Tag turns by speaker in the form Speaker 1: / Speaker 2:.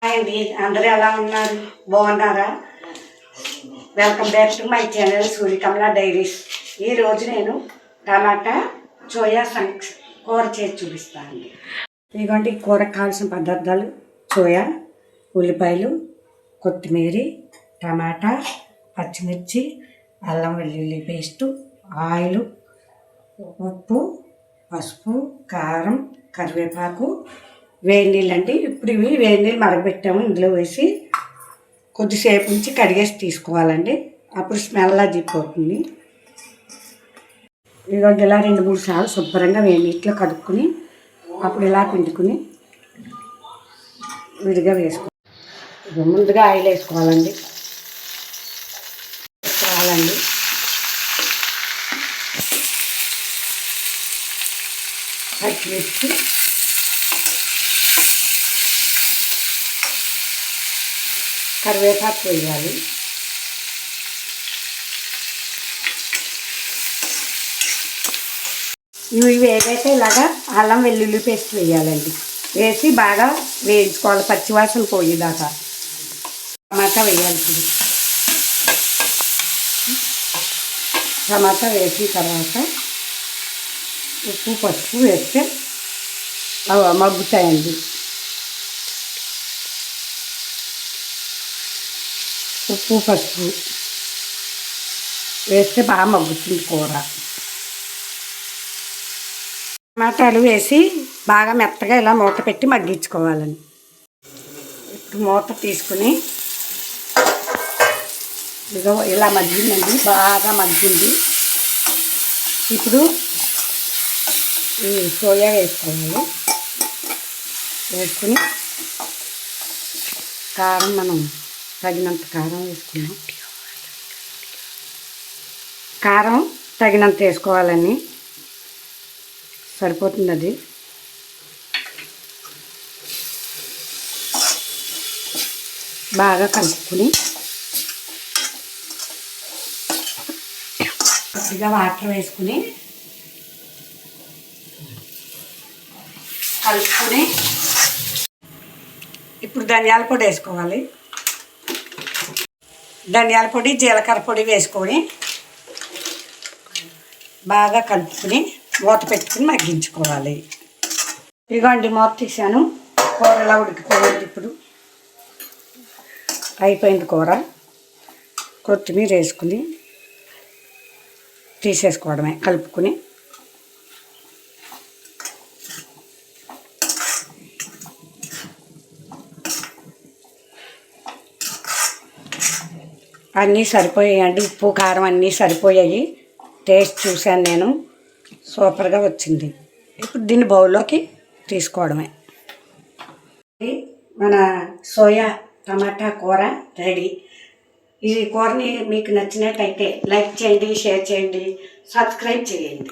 Speaker 1: Hi అండి, అందరూ ఎలా ఉన్నారు? బాగున్నారా? Welcome back to my channel Suryakamala diaries. ఈరోజు నేను టమాటా సోయా సంక్స్ కూర చేసి చూపిస్తాను. ఇదిగోండి కూరకు కావాల్సిన పదార్థాలు: సోయా, ఉల్లిపాయలు, కొత్తిమీర, టమాటా, పచ్చిమిర్చి, అల్లం వెల్లుల్లి పేస్టు, ఆయిల్, ఉప్పు, పసుపు, కారం, కరివేపాకు, వేడి నీళ్ళు అండి. ఇప్పుడు ఇవి వేడి నీళ్ళు మరగబెట్టాము. ఇందులో వేసి కొద్దిసేపు నుంచి కడిగేసి తీసుకోవాలండి. అప్పుడు స్మెల్ అది పోతుంది. ఇదిగోండి ఇలా 2-3 సార్లు శుభ్రంగా వేడి నీటిలో కడుక్కుని అప్పుడు ఇలా పిండుకుని విడిగా వేసుకోవాలి. ముందుగా ఆయిల్ వేసుకోవాలండి. పచ్చిమిర్చి, కరివేపాకు వేయాలి. ఇవి వేగైతే ఇలాగా అల్లం వెల్లుల్లి పేస్ట్ వేయాలండి. వేసి బాగా వేయించుకోవాలి, పచ్చివాసన పోయేదాకా. టమాటా వేయాలి. టమాటా వేసిన తర్వాత ఉప్పు, పసుపు వేస్తే మగ్గుతాయండి. ఉప్పు, పసుపు వేస్తే బాగా మగ్గుతుంది కూర. టమాటాలు వేసి బాగా మెత్తగా ఇలా మూత పెట్టి మగ్గించుకోవాలండి. ఇప్పుడు మూత తీసుకుని ఇదిగో ఇలా మగ్గిందండి, బాగా మగ్గింది. ఇప్పుడు ఈ సోయా వేసుకోవాలి. వేసుకుని కారం మనం తగినంత కారం వేసుకున్నాం. కారం తగినంత వేసుకోవాలని, సరిపోతుంది అది. బాగా కలుపుకుని కొద్దిగా వాటర్ వేసుకుని కలుపుకొని ఇప్పుడు ధనియాల పొడి వేసుకోవాలి. ధనియాల పొడి, జీలకర్ర పొడి వేసుకొని బాగా కలుపుకొని మూత పెట్టుకుని మగ్గించుకోవాలి. ఇదిగోండి మూత తీసాను. కూర ఎలా ఉడికిపోయింది. ఇప్పుడు అయిపోయింది కూర. కొత్తిమీర వేసుకుని తీసేసుకోవడమే, కలుపుకొని. అన్నీ సరిపోయాయండి. ఉప్పు, కారం అన్నీ సరిపోయాయి. టేస్ట్ చూశాను నేను, సూపర్గా వచ్చింది. ఇప్పుడు దీన్ని బౌల్లోకి తీసుకోవడమే. మన సోయా టమాటా కూర రెడీ. ఈ కూరని మీకు నచ్చినట్టయితే లైక్ చేయండి, షేర్ చేయండి, సబ్స్క్రైబ్ చేయండి.